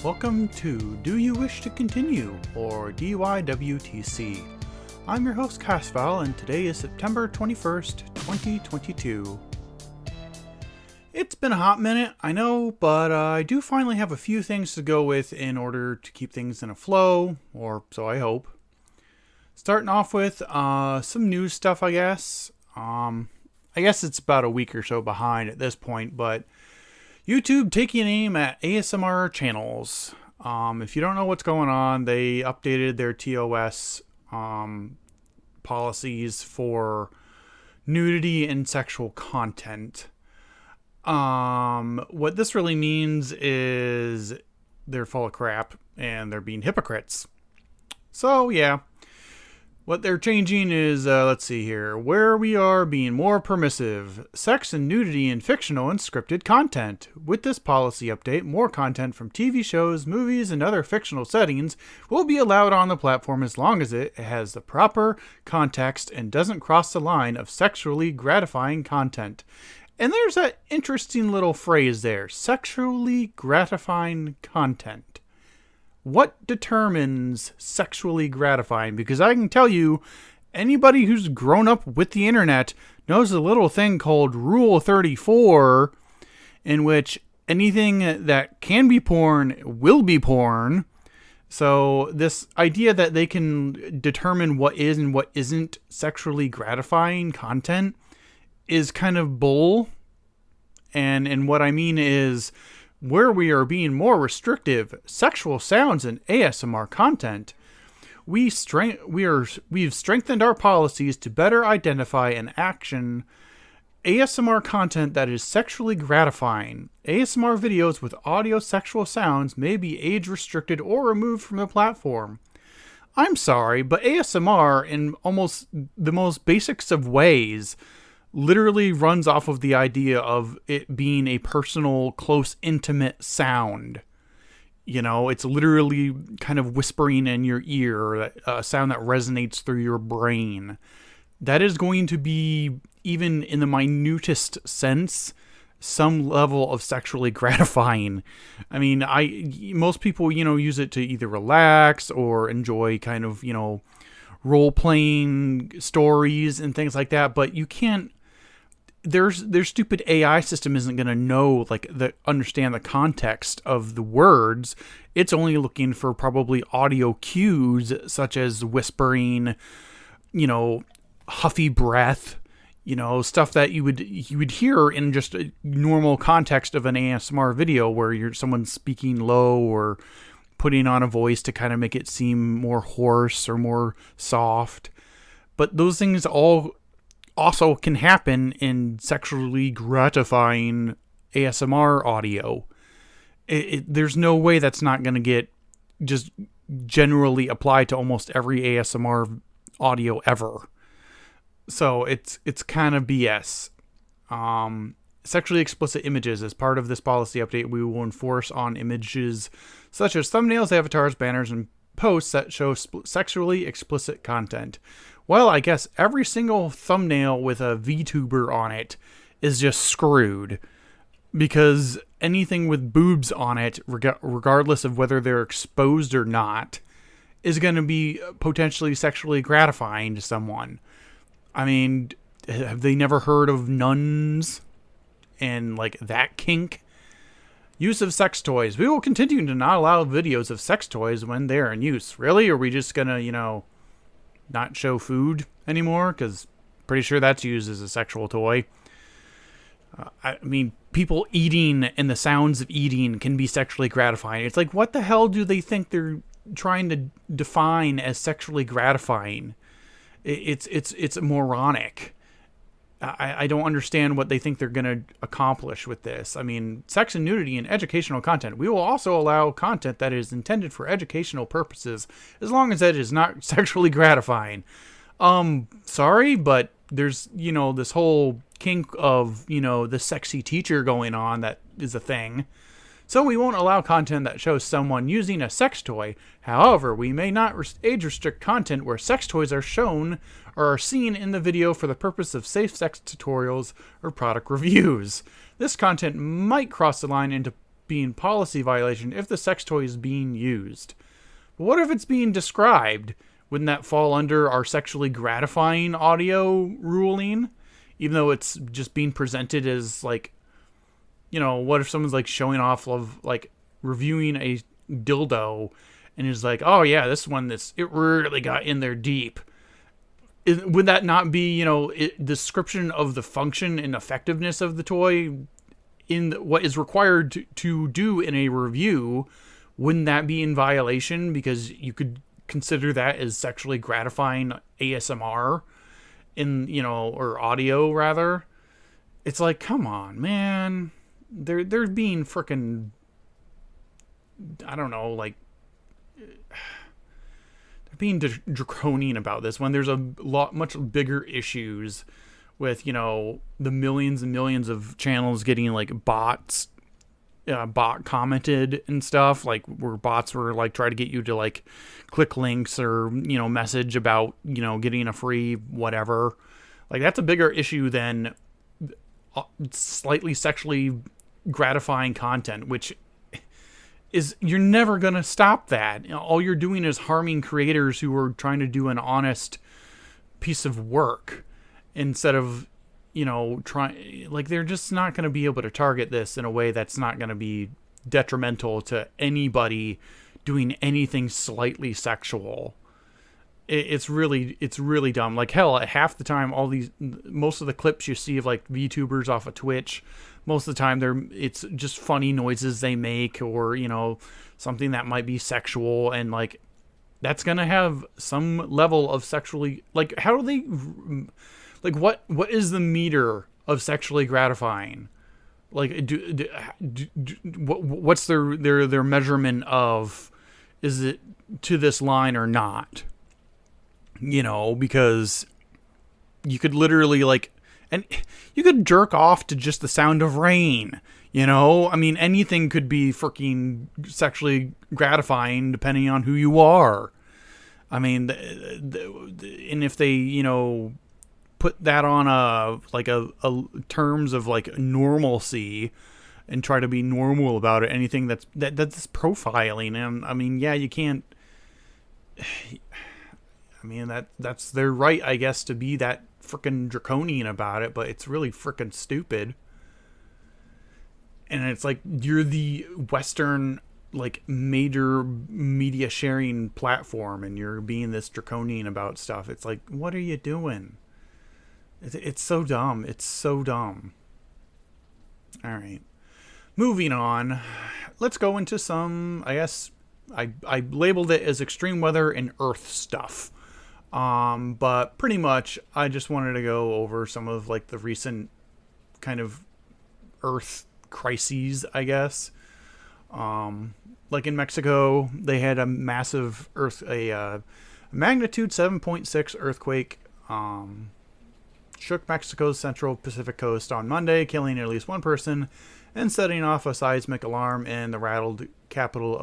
Welcome to Do You Wish to Continue, or DYWTC. I'm your host Casval, and today is September 21st, 2022. It's been a hot minute, I know, but I do finally have a few things to go with in order to keep things in a flow, or so I hope. Starting off with some news stuff, I guess. I guess it's about a week or so behind at this point, but YouTube taking aim at ASMR channels. If you don't know what's going on, they updated their TOS policies for nudity and sexual content. What this really means is they're full of crap and they're being hypocrites. So yeah, what they're changing is, let's see here, where we are being more permissive. Sex and nudity in fictional and scripted content. With this policy update, more content from TV shows, movies, and other fictional settings will be allowed on the platform as long as it has the proper context and doesn't cross the line of sexually gratifying content. And there's that interesting little phrase there, sexually gratifying content. What determines sexually gratifying? Because I can tell you, anybody who's grown up with the internet knows a little thing called Rule 34, in which anything that can be porn will be porn. So this idea that they can determine what is and what isn't sexually gratifying content is kind of bull. And what I mean is, where we are being more restrictive, sexual sounds and ASMR content, we've strengthened our policies to better identify and action ASMR content that is sexually gratifying. ASMR videos with audio sexual sounds may be age restricted or removed from the platform. I'm sorry, but ASMR, in almost the most basics of ways, literally runs off of the idea of it being a personal, close, intimate sound. You know, it's literally kind of whispering in your ear, a sound that resonates through your brain. That is going to be, even in the minutest sense, some level of sexually gratifying. I mean, most people, use it to either relax or enjoy kind of, role-playing stories and things like that, but you can't, their stupid AI system isn't going to know, understand the context of the words. It's only looking for probably audio cues such as whispering, huffy breath, stuff that you would hear in just a normal context of an ASMR video where someone's speaking low or putting on a voice to kind of make it seem more hoarse or more soft. But those things all also can happen in sexually gratifying ASMR audio. There's no way that's not going to get just generally applied to almost every ASMR audio ever. So it's kind of BS. Sexually explicit images. As part of this policy update, we will enforce on images such as thumbnails, avatars, banners, and posts that show sexually explicit content. Well, I guess every single thumbnail with a VTuber on it is just screwed, because anything with boobs on it, regardless of whether they're exposed or not, is going to be potentially sexually gratifying to someone. I mean, have they never heard of nuns and that kink? Use of sex toys. We will continue to not allow videos of sex toys when they are in use. Really? Are we just going to, not show food anymore? Because pretty sure that's used as a sexual toy. I mean, people eating and the sounds of eating can be sexually gratifying. It's like, what the hell do they think they're trying to define as sexually gratifying? It's moronic. I don't understand what they think they're going to accomplish with this. I mean, sex and nudity and educational content. We will also allow content that is intended for educational purposes, as long as it is not sexually gratifying. Sorry, but there's, this whole kink of, the sexy teacher going on that is a thing. So we won't allow content that shows someone using a sex toy. However, we may not age restrict content where sex toys are shown or are seen in the video for the purpose of safe sex tutorials or product reviews. This content might cross the line into being policy violation if the sex toy is being used. But what if it's being described? Wouldn't that fall under our sexually gratifying audio ruling? Even though it's just being presented as like, what if someone's like showing off of like reviewing a dildo and is like, oh yeah, this one, it really got in there deep. Would that not be, description of the function and effectiveness of the toy in what is required to do in a review? Wouldn't that be in violation because you could consider that as sexually gratifying ASMR or audio rather? It's like, come on, man. They're being freaking, I don't know, like, they're being draconian about this when there's a lot much bigger issues with, the millions and millions of channels getting like bot commented and stuff, like where bots were like try to get you to like click links or message about getting a free whatever. Like that's a bigger issue than slightly sexually gratifying content, which is, you're never gonna stop that. All you're doing is harming creators who are trying to do an honest piece of work instead of they're just not going to be able to target this in a way that's not going to be detrimental to anybody doing anything slightly sexual. It's really dumb. Like hell, half the time, most of the clips you see of like VTubers off of Twitch, most of the time it's just funny noises they make or, something that might be sexual, and like that's going to have some level of sexually, like how do they, like what is the meter of sexually gratifying? Like what's their measurement of, is it to this line or not? Because you could literally and you could jerk off to just the sound of rain. I mean, anything could be freaking sexually gratifying depending on who you are. I mean, and if they, put that on a terms of like normalcy and try to be normal about it, anything that's profiling. And I mean, yeah, you can't, I mean, that's their right, I guess, to be that freaking draconian about it, but it's really freaking stupid. And it's like, you're the Western like major media sharing platform and you're being this draconian about stuff. It's like, what are you doing? It's so dumb. It's so dumb. All right. Moving on. Let's go into some, I guess, I labeled it as extreme weather and earth stuff. But pretty much I just wanted to go over some of like the recent kind of earth crises, I guess. Like in Mexico, they had a massive magnitude 7.6 earthquake, shook Mexico's central Pacific coast on Monday, killing at least one person and setting off a seismic alarm in the rattled capital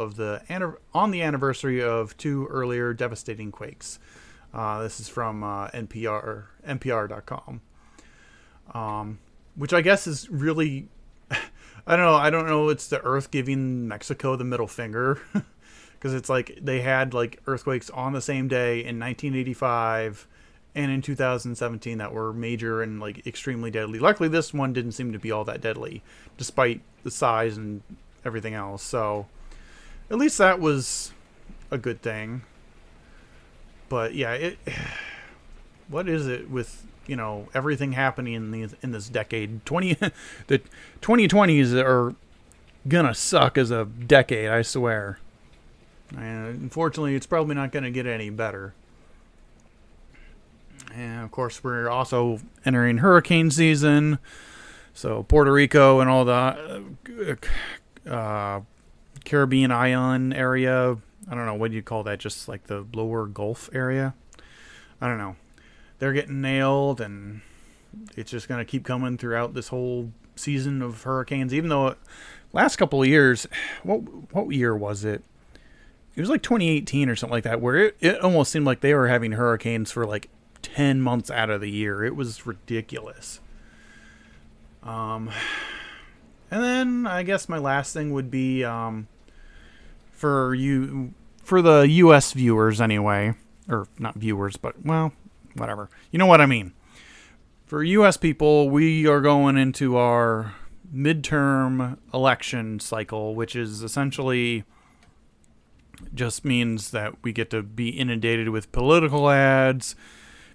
on the anniversary of two earlier devastating quakes. This is from NPR.com, which I guess is really, I don't know. It's the Earth giving Mexico the middle finger, because it's like they had like earthquakes on the same day in 1985 and in 2017 that were major and like extremely deadly. Luckily, this one didn't seem to be all that deadly, despite the size and everything else. So at least that was a good thing. But yeah, what is it with everything happening in this decade? The 2020s are gonna suck as a decade, I swear. And unfortunately, it's probably not gonna get any better. And of course, we're also entering hurricane season. So Puerto Rico and all the Caribbean island area, I don't know, what do you call that? Just like the lower Gulf area? I don't know. They're getting nailed, and it's just going to keep coming throughout this whole season of hurricanes. Even though last couple of years, what year was it? It was like 2018 or something like that, where it almost seemed like they were having hurricanes for like 10 months out of the year. It was ridiculous. And And then I guess my last thing would be for the U.S. viewers anyway, or not viewers, but well, whatever. You know what I mean. For U.S. people, we are going into our midterm election cycle, which is essentially just means that we get to be inundated with political ads.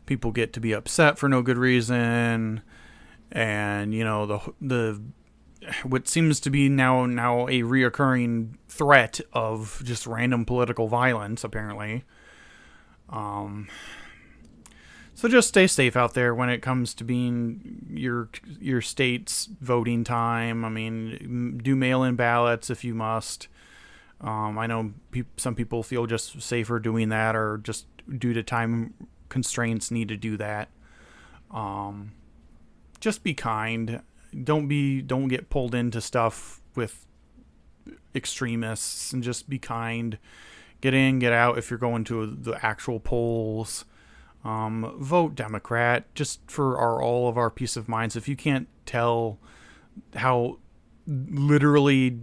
People get to be upset for no good reason, and the what seems to be now a reoccurring threat of just random political violence, apparently. So just stay safe out there when it comes to being your state's voting time. I mean, do mail-in ballots if you must. I know some people feel just safer doing that, or just due to time constraints need to do that. Just be kind. Don't get pulled into stuff with extremists, and just be kind. Get in, get out if you're going to the actual polls. Vote Democrat just for all of our peace of minds. If you can't tell how literally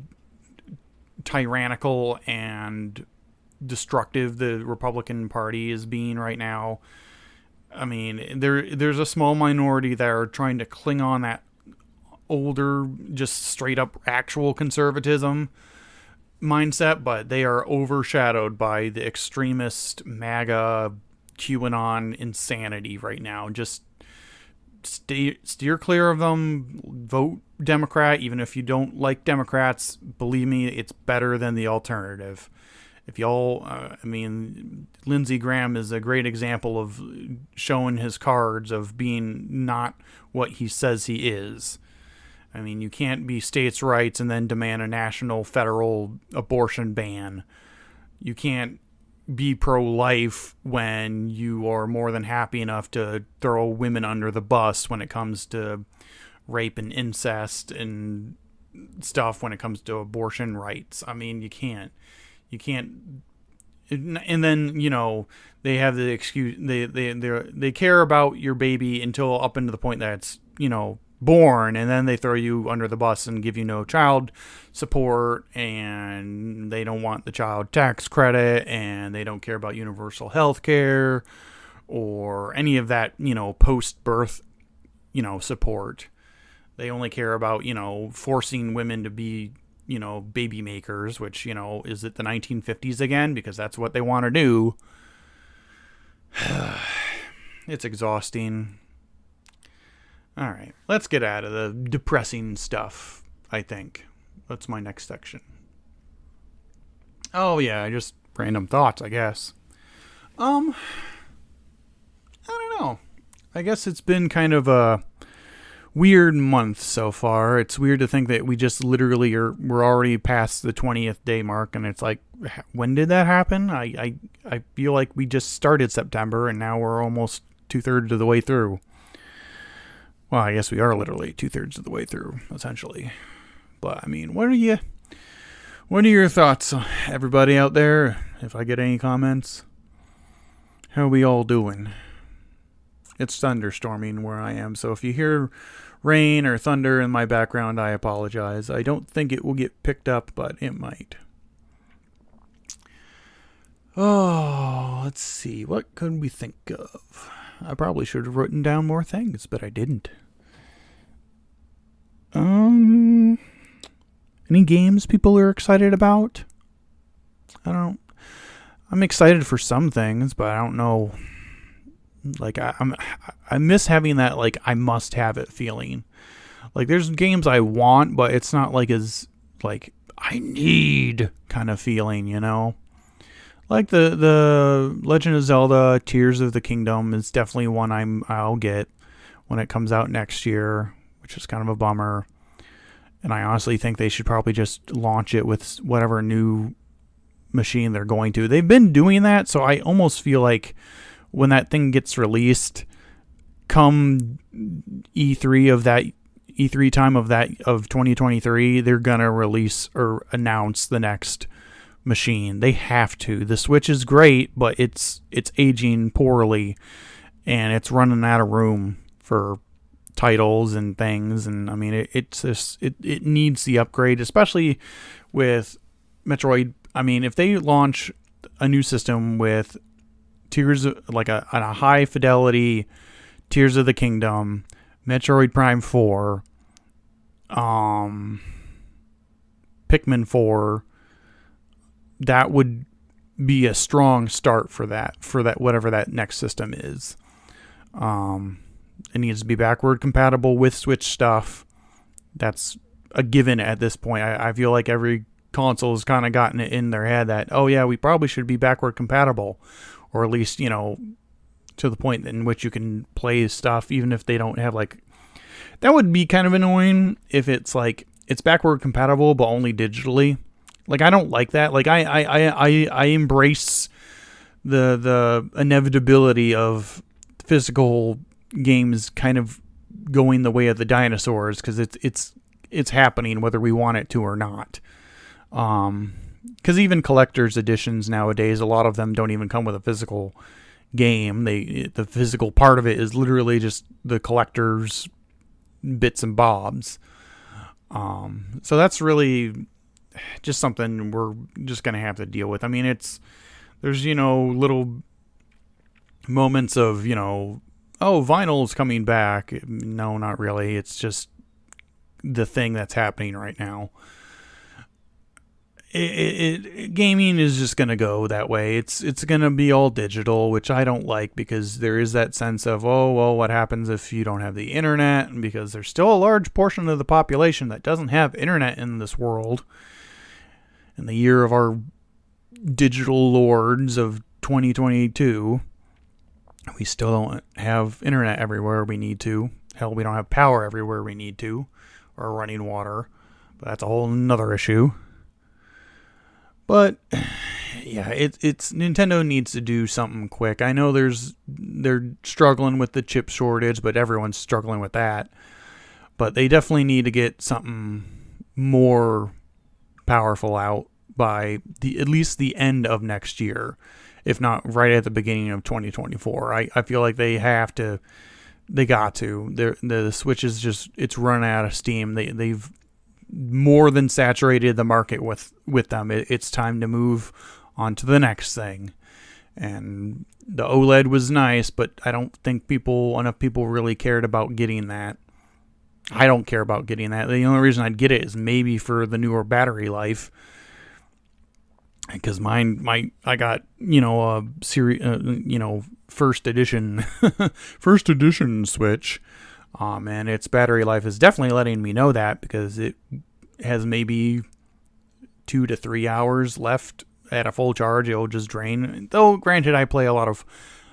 tyrannical and destructive the Republican Party is being right now, I mean, there's a small minority that are trying to cling on that older, just straight up actual conservatism mindset, but they are overshadowed by the extremist MAGA QAnon insanity right now. Just steer clear of them. Vote Democrat, even if you don't like Democrats. Believe me, it's better than the alternative. If y'all, Lindsey Graham is a great example of showing his cards of being not what he says he is. I mean, you can't be states' rights and then demand a national federal abortion ban. You can't be pro-life when you are more than happy enough to throw women under the bus when it comes to rape and incest and stuff, when it comes to abortion rights. I mean, you can't. And then, they have the excuse, they care about your baby until up into the point that it's, born, and then they throw you under the bus and give you no child support, and they don't want the child tax credit, and they don't care about universal health care or any of that, post-birth, support. They only care about, forcing women to be, baby makers, which, is it the 1950s again? Because that's what they want to do. It's exhausting. All right, let's get out of the depressing stuff, I think. That's my next section. Oh, yeah, just random thoughts, I guess. I don't know. I guess it's been kind of a weird month so far. It's weird to think that we just literally we're already past the 20th day mark, and it's like, when did that happen? I feel like we just started September, and now we're almost 2/3 of the way through. Well, I guess we are literally 2/3 of the way through, essentially. But, I mean, what are your thoughts, everybody out there? If I get any comments, how are we all doing? It's thunderstorming where I am, so if you hear rain or thunder in my background, I apologize. I don't think it will get picked up, but it might. Oh, let's see. What could we think of? I probably should have written down more things, but I didn't. Any games people are excited about? I'm excited for some things, but I don't know. Like, I miss having that, like, I must have it feeling. Like, there's games I want, but it's not like as, like, I need kind of feeling, Like the Legend of Zelda Tears of the Kingdom is definitely one I'll get when it comes out next year, which is kind of a bummer. And I honestly think they should probably just launch it with whatever new machine they're going to. They've been doing that, so I almost feel like when that thing gets released, come E3 time of 2023, they're gonna release or announce the next machine. They have to. The Switch is great, but it's aging poorly, and it's running out of room for titles and things. And I mean, it needs the upgrade, especially with Metroid. I mean, if they launch a new system with Tears like a high fidelity Tears of the Kingdom, Metroid Prime 4, Pikmin 4, that would be a strong start for that whatever that next system is. It needs to be backward compatible with Switch stuff. That's a given at this point. I feel like every console has kind of gotten it in their head that, oh yeah, we probably should be backward compatible, or at least, you know, to the point in which you can play stuff even if they don't have like. That would be kind of annoying if it's like it's backward compatible but only digitally. Like, I don't like that. Like, I embrace the inevitability of physical games kind of going the way of the dinosaurs, because it's happening whether we want it to or not. Because even collector's editions nowadays, a lot of them don't even come with a physical game. The physical part of it is literally just the collector's bits and bobs. So that's really just something we're just gonna have to deal with. I mean, there's, you know, little moments of, you know, oh, vinyl's coming back. No, not really. It's just the thing that's happening right now. Gaming is just gonna go that way. It's gonna be all digital, which I don't like, because there is that sense of, oh well, what happens if you don't have the internet? And because there's still a large portion of the population that doesn't have internet in this world. In the year of our digital lords of 2022, we still don't have internet everywhere we need to. Hell, we don't have power everywhere we need to, or running water. But that's a whole nother issue. But yeah, it's Nintendo needs to do something quick. I know they're struggling with the chip shortage, but everyone's struggling with that. But they definitely need to get something more powerful out by at least the end of next year, if not right at the beginning of 2024. I feel like they got to. The Switch is just, it's run out of steam. They've more than saturated the market with them. It's time to move on to the next thing. And the OLED was nice, but I don't think enough people really cared about getting that. I don't care about getting that. The only reason I'd get it is maybe for the newer battery life, because I got, you know, a first edition Switch. And its battery life is definitely letting me know that, because it has maybe 2 to 3 hours left at a full charge. It'll just drain. Though, granted, I play a lot of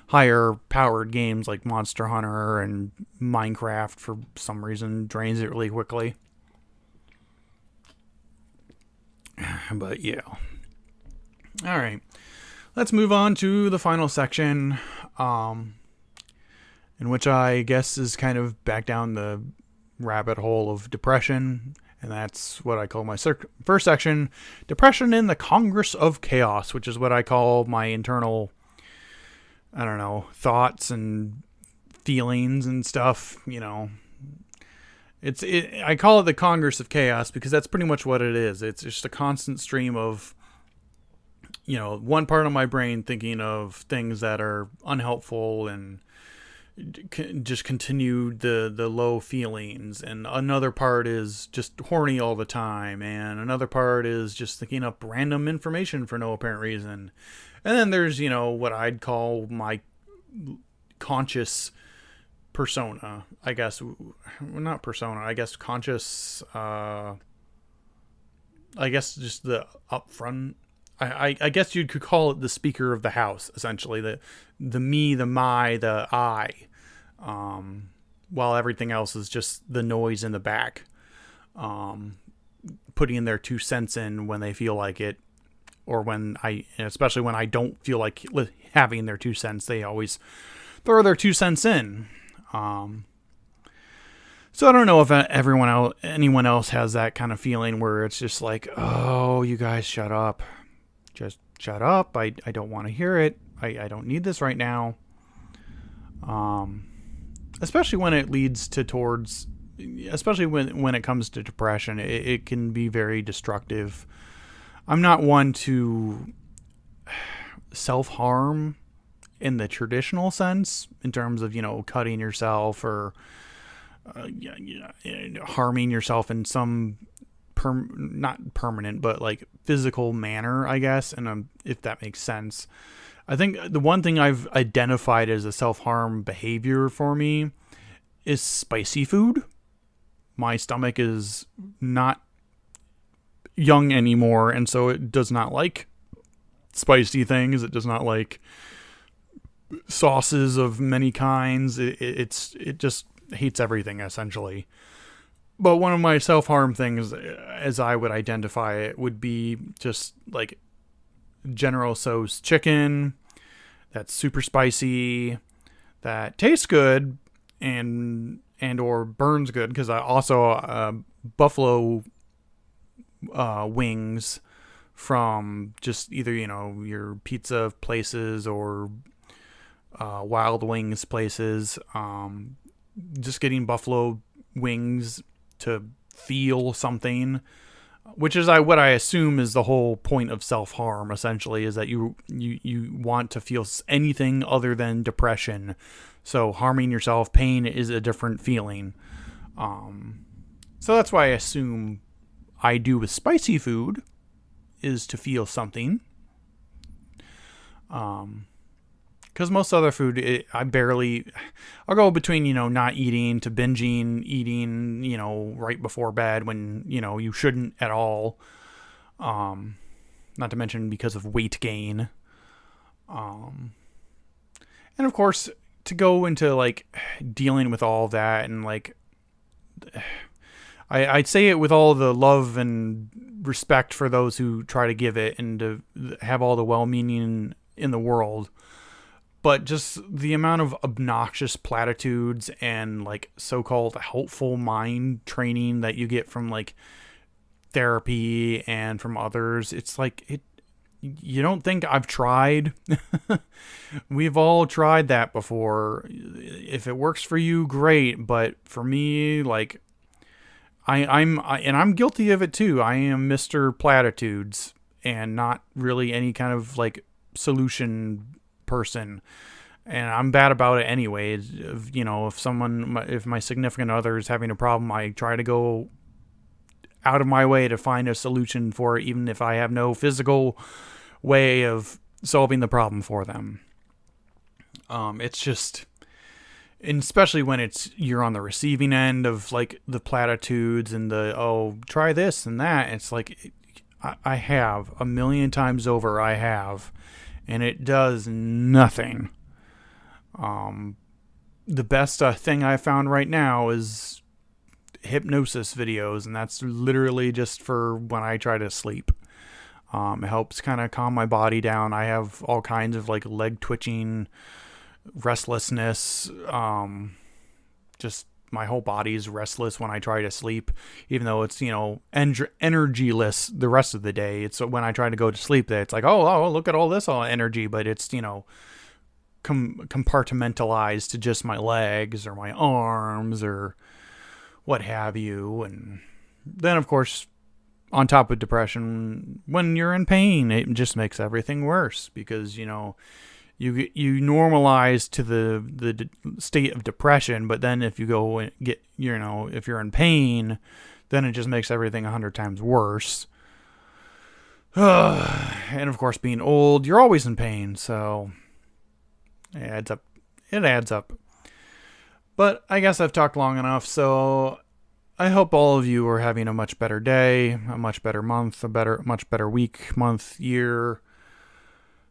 higher powered games like Monster Hunter and Minecraft. For some reason, drains it really quickly. But yeah. All right. Let's move on to the final section. In which I guess is kind of back down the rabbit hole of depression. And that's what I call my first section, Depression in the Congress of Chaos, which is what I call my internal, I don't know, thoughts and feelings and stuff, you know. I call it the Congress of Chaos because that's pretty much what it is. It's just a constant stream of, you know, one part of my brain thinking of things that are unhelpful and just continue the low feelings, and another part is just horny all the time, and another part is just thinking up random information for no apparent reason. And then there's, you know, what I'd call my conscious persona, I guess. Not persona, I guess conscious, I guess just the upfront, I guess you could call it the speaker of the house, essentially. The me, the my, the I. While everything else is just the noise in the back. Putting their 2 cents in when they feel like it. Or especially when I don't feel like having their 2 cents, they always throw their 2 cents in. So I don't know if anyone else has that kind of feeling where it's just like, oh, you guys shut up. Just shut up. I don't want to hear it. I don't need this right now. especially when it leads to towards, especially when it comes to depression, it can be very destructive. I'm not one to self-harm in the traditional sense, in terms of, cutting yourself or harming yourself in some not permanent, but like physical manner, I guess. And if that makes sense, I think the one thing I've identified as a self-harm behavior for me is spicy food. My stomach is not young anymore, and so it does not like spicy things. It does not like sauces of many kinds. It just hates everything, essentially. But one of my self-harm things, as I would identify it, would be just like General Tso's chicken that's super spicy, that tastes good and or burns good, because I also buffalo wings from just either your pizza places or Wild Wings places. Just getting buffalo wings to feel something, which is what I assume is the whole point of self-harm, essentially, is that you want to feel anything other than depression. So harming yourself, pain, is a different feeling. So that's why I assume I do with spicy food, is to feel something. Because most other food, I'll go between, not eating to binging, eating, right before bed when, you shouldn't at all. Not to mention because of weight gain. And of course, to go into like dealing with all that, and like, I'd say it with all the love and respect for those who try to give it and to have all the well-meaning in the world. But just the amount of obnoxious platitudes and like so-called helpful mind training that you get from like therapy and from others, it's like you don't think I've tried? We've all tried that before. If it works for you, great. But for me, like, I'm guilty of it too. I am Mr. Platitudes and not really any kind of like solution person, and I'm bad about it anyway. If my significant other is having a problem, I try to go out of my way to find a solution for it, even if I have no physical way of solving the problem for them. It's just, and especially when you're on the receiving end of like the platitudes and the try this and that. It's like I have a million times over. I have. And it does nothing. The best thing I found right now is hypnosis videos, and that's literally just for when I try to sleep. It helps kind of calm my body down. I have all kinds of like leg twitching, restlessness, just my whole body's restless when I try to sleep, even though it's, energyless the rest of the day. It's when I try to go to sleep that it's like, oh, look at all this energy, but it's, compartmentalized to just my legs or my arms or what have you. And then, of course, on top of depression, when you're in pain, it just makes everything worse because, you normalize to the state of depression, but then if you go and get, if you're in pain, then it just makes everything 100 times worse. And of course, being old, you're always in pain, so it adds up. It adds up. But I guess I've talked long enough, so I hope all of you are having a much better day, a much better month, much better week, month, year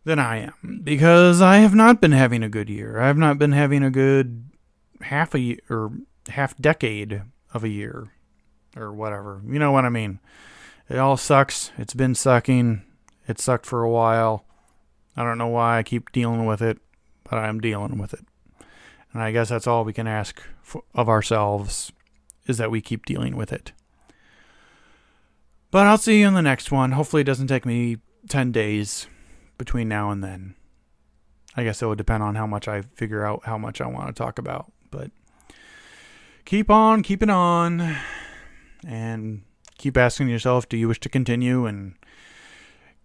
than I am, because I have not been having a good year. I have not been having a good half decade of a year, or whatever. You know what I mean? It all sucks. It's been sucking. It sucked for a while. I don't know why I keep dealing with it, but I'm dealing with it. And I guess that's all we can ask of ourselves, is that we keep dealing with it. But I'll see you in the next one. Hopefully it doesn't take me 10 days between now and then. I guess it would depend on how much I figure out how much I want to talk about. But keep on keeping on and keep asking yourself, do you wish to continue? And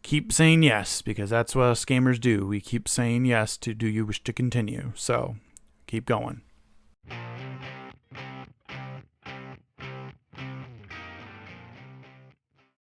keep saying yes, because that's what us gamers do. We keep saying yes to do you wish to continue. So keep going.